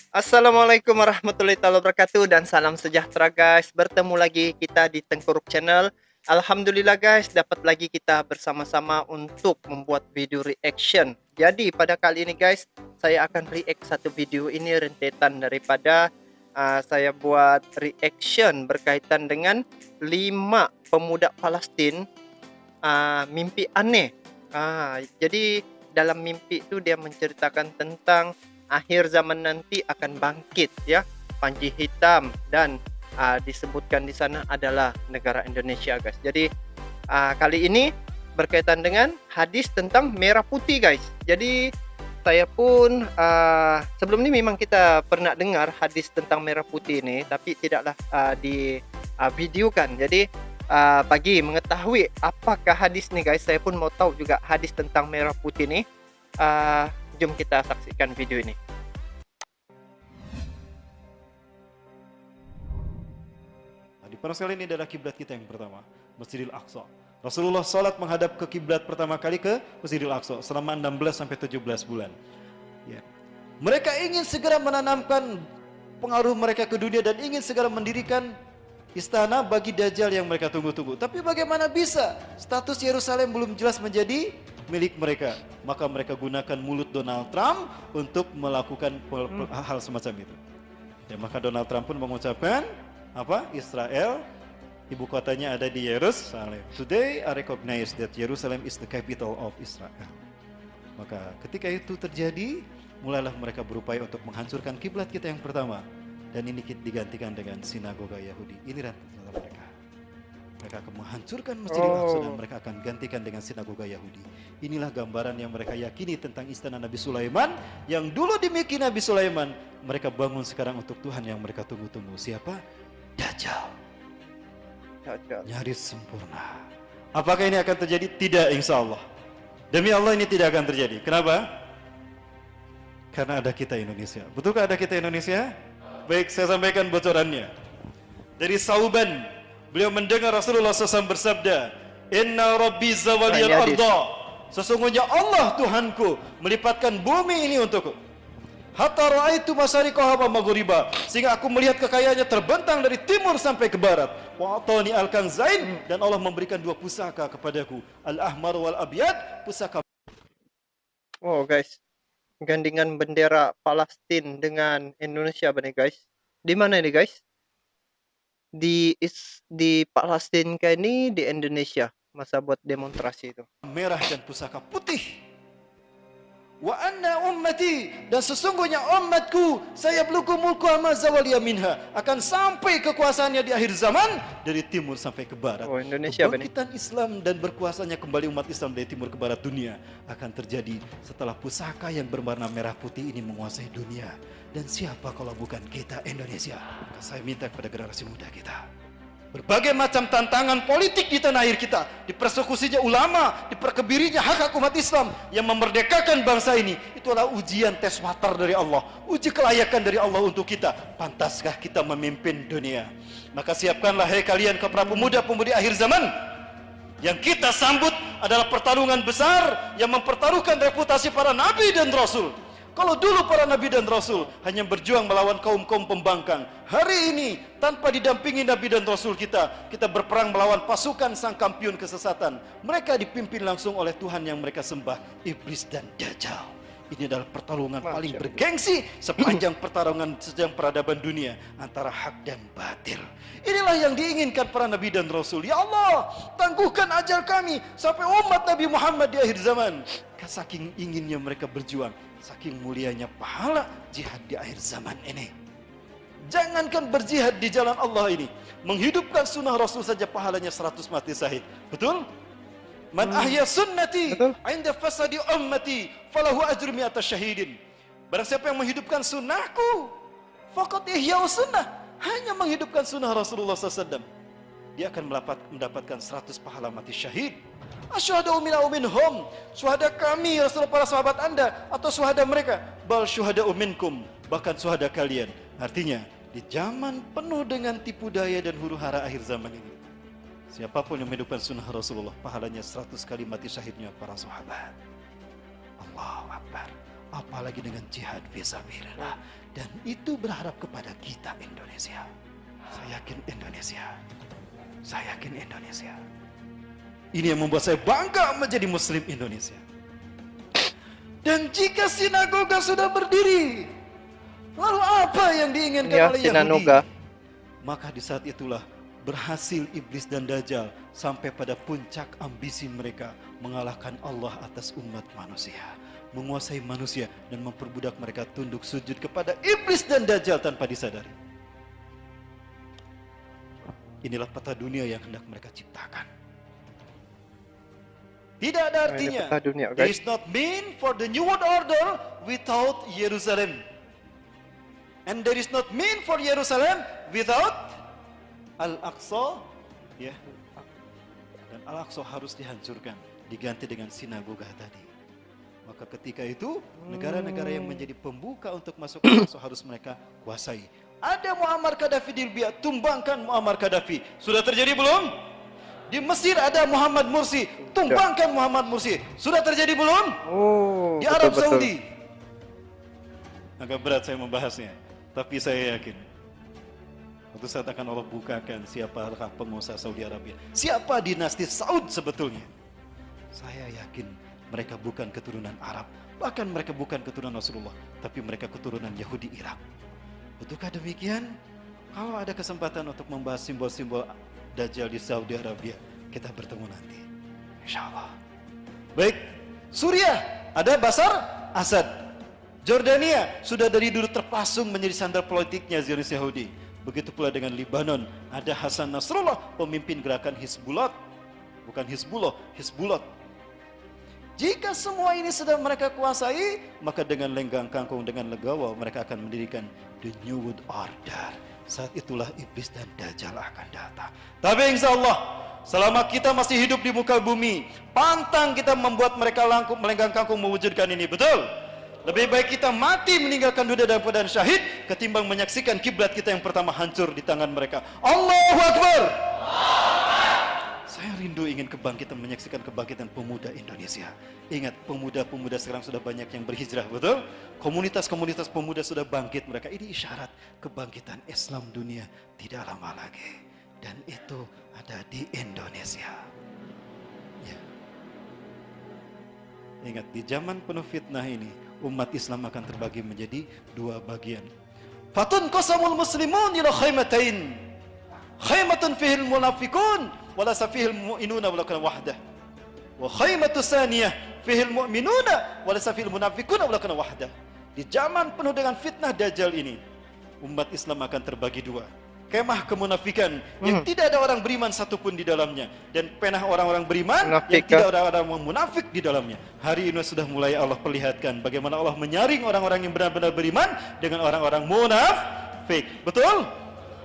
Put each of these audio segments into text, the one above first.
Assalamualaikum warahmatullahi wabarakatuh dan salam sejahtera guys. Bertemu lagi kita di Tengkuruk Channel. Alhamdulillah guys, dapat lagi kita bersama-sama untuk membuat video reaction. Jadi pada kali ini guys, saya akan react satu video ini rentetan daripada saya buat reaction berkaitan dengan 5 pemuda Palestin mimpi aneh. Jadi dalam mimpi itu dia menceritakan tentang akhir zaman nanti akan bangkit ya, panji hitam, dan disebutkan di sana adalah negara Indonesia guys. Jadi kali ini berkaitan dengan hadis tentang merah putih guys. Jadi saya pun sebelum ini memang kita pernah dengar hadis tentang merah putih ini, tapi tidaklah di videokan. Jadi bagi mengetahui apakah hadis nih guys, saya pun mau tahu juga hadis tentang merah putih nih. Jom kita saksikan video ini. Di sekali ini adalah kiblat kita yang pertama, Masjidil Aqsa. Rasulullah salat menghadap ke kiblat pertama kali ke Masjidil Aqsa selama 16 sampai 17 bulan. Ya. Mereka ingin segera menanamkan pengaruh mereka ke dunia dan ingin segera mendirikan istana bagi Dajjal yang mereka tunggu-tunggu. Tapi bagaimana bisa status Yerusalem belum jelas menjadi milik mereka? Maka mereka gunakan mulut Donald Trump untuk melakukan hal semacam itu. Ya, maka Donald Trump pun mengucapkan Israel ibu kotanya ada di Yerusalem. Today I recognize that Jerusalem is the capital of Israel. Maka ketika itu terjadi, mulailah mereka berupaya untuk menghancurkan kiblat kita yang pertama, dan ini digantikan dengan sinagoga Yahudi. Ini rencana mereka. Mereka akan menghancurkan Masjidil Aqsa dan mereka akan gantikan dengan sinagoga Yahudi. Inilah gambaran yang mereka yakini tentang istana Nabi Sulaiman yang dulu dimiliki Nabi Sulaiman. Mereka bangun sekarang untuk Tuhan yang mereka tunggu-tunggu. Siapa? Dajjal. Nyaris sempurna. Apakah ini akan terjadi? Tidak, insya Allah. Demi Allah ini tidak akan terjadi. Kenapa? Karena ada kita Indonesia. Betulkah ada kita Indonesia? Baik, saya sampaikan bocorannya. Dari Sauban, beliau mendengar Rasulullah SAW bersabda, Inna Rabbi zawaliyal arda. Sesungguhnya Allah Tuhanku melipatkan bumi ini untukku. Hatta ra'aitu masyariqaha wa maghriba, sehingga aku melihat kekayaannya terbentang dari timur sampai ke barat. Wa atani al-kanzain, dan Allah memberikan 2 pusaka kepadaku, al-ahmar wal abyad, pusaka. Oh guys, gandingan bendera Palestina dengan Indonesia benih guys. Di mana ini guys? Di Palestina kayak ini, di Indonesia masa buat demonstrasi itu. Merah dan pusaka putih. Wa anna ummati, dan sesungguhnya umatku saya belum mulku amazawaliya minha, akan sampai kekuasaannya di akhir zaman dari timur sampai ke barat. Oh, Indonesia Kebangkitan Islam dan berkuasanya kembali umat Islam dari timur ke barat dunia akan terjadi setelah pusaka yang berwarna merah putih ini menguasai dunia. Dan siapa kalau bukan kita Indonesia? Maka saya minta kepada generasi muda kita, berbagai macam tantangan politik di tanah air kita, dipersekusinya ulama, diperkebirinya hak-hak umat Islam yang memerdekakan bangsa ini, itu adalah ujian tes water dari Allah, uji kelayakan dari Allah untuk kita. Pantaskah kita memimpin dunia? Maka siapkanlah hai kalian ke para pemuda-pemudi akhir zaman. Yang kita sambut adalah pertarungan besar yang mempertaruhkan reputasi para nabi dan rasul. Kalau dulu para nabi dan rasul hanya berjuang melawan kaum-kaum pembangkang, hari ini tanpa didampingi nabi dan rasul kita berperang melawan pasukan sang kampiun kesesatan. Mereka dipimpin langsung oleh Tuhan yang mereka sembah, iblis dan Dajjal. Ini adalah pertarungan paling bergengsi sepanjang pertarungan sejak peradaban dunia antara hak dan batil. Inilah yang diinginkan para nabi dan rasul. Ya Allah, tangguhkan ajal kami sampai umat Nabi Muhammad di akhir zaman. Saking inginnya mereka berjuang, saking mulianya pahala jihad di akhir zaman ini. Jangankan berjihad di jalan Allah ini, menghidupkan sunnah Rasul saja pahalanya 100 mati syahid. Betul? Man ahya sunnati inda fasadi ummati falahu ajru mi'ata syahidin. Barang siapa yang menghidupkan sunnahku, faqad ihya'u sunnah, hanya menghidupkan sunnah Rasulullah SAW, dia akan mendapatkan 100 pahala mati syahid. Asyhadu minhum, syuhada kami Rasulullah, para sahabat anda atau syuhada mereka? Bal syuhada minkum, bahkan syuhada kalian. Artinya di zaman penuh dengan tipu daya dan huru hara akhir zaman ini, siapapun yang menghidupkan sunnah Rasulullah, pahalanya 100 kali mati syahidnya para sahabat. Allahu Akbar. apalagi dengan jihad fisabilillah. Dan itu berharap kepada kita Indonesia. Saya yakin Indonesia. Saya yakin Indonesia. Ini yang membuat saya bangga menjadi Muslim Indonesia. Dan jika sinagoga sudah berdiri, lalu apa yang diinginkan Ya, oleh Yahudi? sinagoga. Maka di saat itulah berhasil iblis dan dajjal sampai pada puncak ambisi mereka mengalahkan Allah atas umat manusia, menguasai manusia dan memperbudak mereka tunduk sujud kepada iblis dan dajjal tanpa disadari. Inilah peta dunia yang hendak mereka ciptakan. Tidak ada artinya. Ini peta dunia, There guys. is not mean for the new world order without Jerusalem. And there is not mean for Jerusalem without Al-Aqsa. Ya. Dan Al-Aqsa harus dihancurkan, diganti dengan sinagoga tadi. Maka ketika itu negara-negara yang menjadi pembuka untuk masuk ke Al-Aqsa harus mereka kuasai. Ada Muammar Gaddafi di Libya, tumbangkan Muammar Gaddafi. Sudah terjadi belum? Di Mesir ada Muhammad Mursi, tumbangkan Muhammad Mursi. Sudah terjadi belum? Oh, Di Arab betul-betul. Saudi. Agak berat saya membahasnya, tapi saya yakin suatu saat akan Allah bukakan siapakah penguasa Saudi Arabia, siapa dinasti Saud sebetulnya. Saya yakin mereka bukan keturunan Arab, bahkan mereka bukan keturunan Rasulullah, tapi mereka keturunan Yahudi Irak. Betulkah demikian? Kalau ada kesempatan untuk membahas simbol-simbol Dajjal di Saudi Arabia, kita bertemu nanti, insya Allah. Baik, Suriah ada Bashar Assad. Jordania sudah dari dulu terpasung menjadi sandar politiknya Zionis Yahudi. Begitu pula dengan Lebanon, ada Hasan Nasrullah, pemimpin gerakan Hizbullah, bukan Hizbullah, Hizbullah. Jika semua ini sudah mereka kuasai, maka dengan lenggang kangkung, dengan legawa mereka akan mendirikan the New World Order. Saat itulah iblis dan dajjal akan datang. Tapi insya Allah, selama kita masih hidup di muka bumi, pantang kita membuat mereka melenggang kangkung mewujudkan ini, betul? Lebih baik kita mati meninggalkan dunia dalam keadaan syahid ketimbang menyaksikan kiblat kita yang pertama hancur di tangan mereka. Allahu Akbar. Saya rindu ingin kebangkitan, menyaksikan kebangkitan pemuda Indonesia. Ingat, pemuda-pemuda sekarang sudah banyak yang berhijrah, betul? Komunitas-komunitas pemuda sudah bangkit mereka. Ini isyarat kebangkitan Islam dunia tidak lama lagi. Dan itu ada di Indonesia. Ya. Ingat, di zaman penuh fitnah ini, umat Islam akan terbagi menjadi dua bagian. Fatun qasamul muslimun ila khaymatain. Khaymatun fihil munafiqun wala safihil mu'minuna walakin wahdah. Wa khaymatu saniyah fihil mu'minuna wala safihil munafiquna walakin wahdah. Di zaman penuh dengan fitnah dajjal ini, umat Islam akan terbagi dua. Kemah kemunafikan yang tidak ada orang beriman satupun di dalamnya, dan penah orang-orang beriman yang tidak ada orang munafik di dalamnya. Hari ini sudah mulai Allah perlihatkan bagaimana Allah menyaring orang-orang yang benar-benar beriman dengan orang-orang munafik. Betul?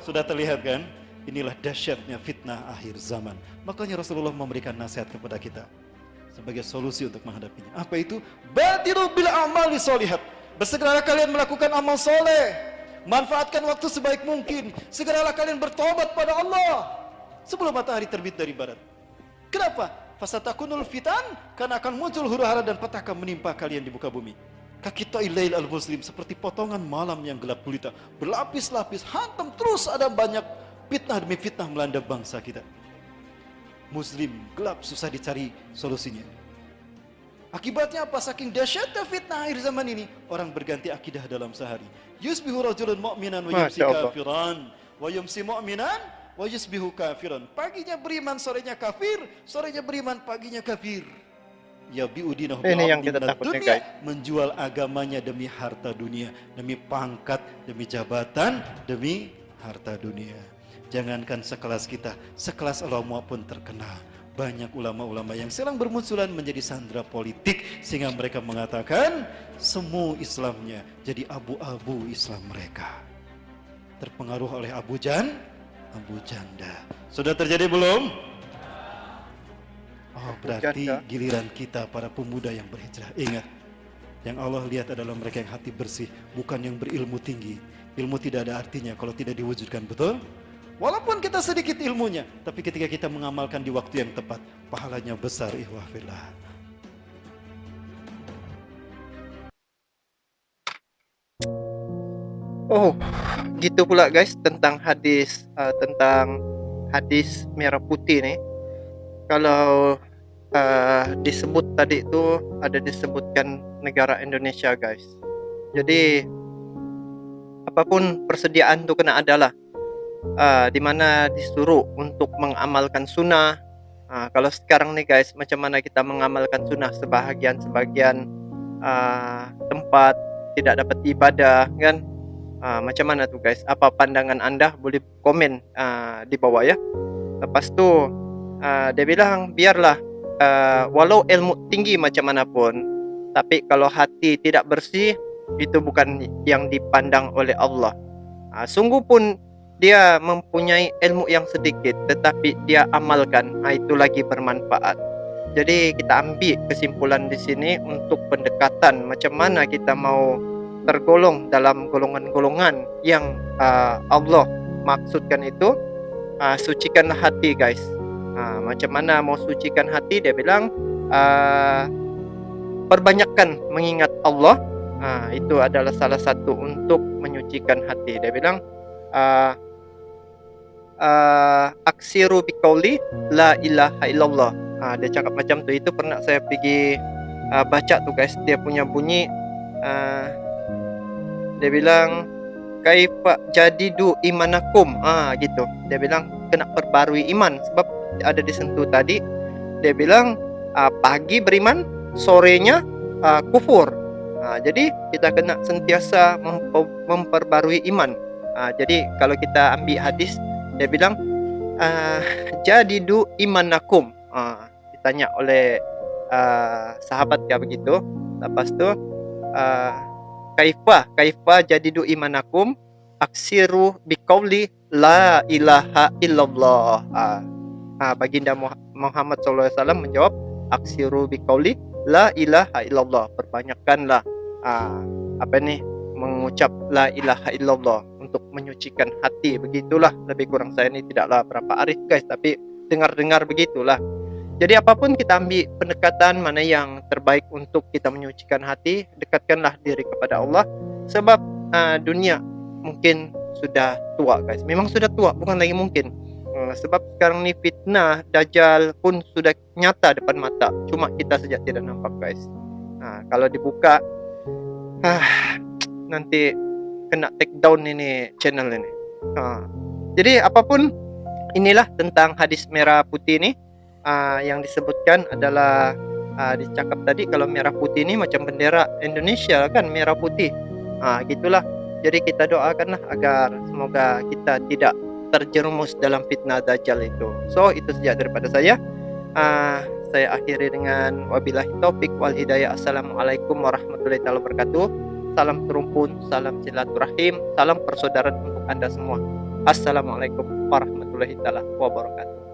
Sudah terlihat kan? Inilah dahsyatnya fitnah akhir zaman. Makanya Rasulullah memberikan nasihat kepada kita sebagai solusi untuk menghadapinya. Apa itu? Badiru bil a'mali sholihat. Bersegeralah kalian melakukan amal soleh. Manfaatkan waktu sebaik mungkin. Segeralah kalian bertobat pada Allah sebelum matahari terbit dari barat. Kenapa? Fasatakunul fitan, karena akan muncul huru-hara dan petaka menimpa kalian di muka bumi. Kakita'il lail al-muslim, seperti potongan malam yang gelap gulita, berlapis-lapis, hantam terus, ada banyak fitnah demi fitnah melanda bangsa kita. Muslim gelap, susah dicari solusinya. Akibatnya apa? Saking dahsyatnya fitnah akhir zaman ini, orang berganti akidah dalam sehari. Yusbihu rajulun mu'minan wa yumsi kafiran, wa yumsi mu'minan wa yusbihu kafiran. Paginya beriman, sorenya kafir, sorenya beriman, paginya kafir. Ya bi'udinahu Ini yang kita bi'abdin takutnya, dunia, guys. menjual agamanya demi harta dunia, demi pangkat, demi jabatan, demi harta dunia. Jangankan sekelas kita, sekelas ulama pun terkena. Banyak ulama-ulama yang sekarang bermunculan menjadi sandera politik, sehingga mereka mengatakan semu Islamnya jadi abu-abu Islam mereka. Terpengaruh oleh Abu Janda. Sudah terjadi belum? Oh, berarti giliran kita para pemuda yang berhijrah. Ingat, yang Allah lihat adalah mereka yang hati bersih, bukan yang berilmu tinggi. Ilmu tidak ada artinya kalau tidak diwujudkan, betul? Walaupun kita sedikit ilmunya, tapi ketika kita mengamalkan di waktu yang tepat, pahalanya besar, ikhwah fillah. Oh, gitu pula guys tentang hadis merah putih nih. Kalau disebut tadi itu ada disebutkan negara Indonesia guys. Jadi apapun persediaan tuh kena adalah di mana disuruh untuk mengamalkan sunnah. Kalau sekarang nih guys, macam mana kita mengamalkan sunnah, sebahagian tempat tidak dapat ibadah kan. Macam mana tuh guys? Apa pandangan Anda? Boleh komen di bawah ya. Lepas tu dia bilang biarlah walau ilmu tinggi macam mana pun, tapi kalau hati tidak bersih, itu bukan yang dipandang oleh Allah. Sungguh pun dia mempunyai ilmu yang sedikit, tetapi dia amalkan, itu lagi bermanfaat. Jadi kita ambil kesimpulan di sini untuk pendekatan macam mana kita mau tergolong dalam golongan-golongan yang Allah maksudkan itu. Sucikanlah hati guys. Macam mana mau sucikan hati? Dia bilang perbanyakkan mengingat Allah. Itu adalah salah satu untuk menyucikan hati. Dia bilang aksiru biqauli la ilaha illallah. Dia cakap macam tu. Itu pernah saya pergi baca tu guys. Dia punya bunyi dia bilang kaifa jadidu imanakum, gitu. Dia bilang kena perbarui iman, sebab ada disentuh tadi. Dia bilang pagi beriman, sorenya kufur. Jadi kita kena sentiasa memperbarui iman. Jadi kalau kita ambil hadis, dia bilang jadidu imanakum. Ditanya oleh sahabat ya begitu. Lepas tu kaifa jadidu imanakum, aksiru biqauli la ilaha illallah. Baginda Muhammad SAW menjawab aksiru biqauli la ilaha illallah. Perbanyakkanlah mengucap la ilaha illallah untuk menyucikan hati. Begitulah lebih kurang, saya ini tidaklah berapa arif guys, tapi dengar-dengar begitulah. Jadi apapun kita ambil pendekatan mana yang terbaik untuk kita menyucikan hati, dekatkanlah diri kepada Allah. Sebab dunia mungkin sudah tua guys. Memang sudah tua, bukan lagi mungkin. Sebab sekarang ni fitnah Dajjal pun sudah nyata depan mata. Cuma kita saja tidak nampak guys. Kalau dibuka nanti kena take down ini channel ini. Jadi apapun, inilah tentang hadis merah putih ini. Yang disebutkan adalah dicakap tadi kalau merah putih ini macam bendera Indonesia kan, merah putih. Gitulah. Jadi kita doakanlah agar semoga kita tidak terjerumus dalam fitnah Dajjal itu. So itu saja daripada saya. Saya akhiri dengan wabillahi taufik wal hidayah. Assalamualaikum warahmatullahi wabarakatuh. Salam serumpun, salam silaturahim, salam persaudaraan untuk Anda semua. Assalamualaikum warahmatullahi wabarakatuh.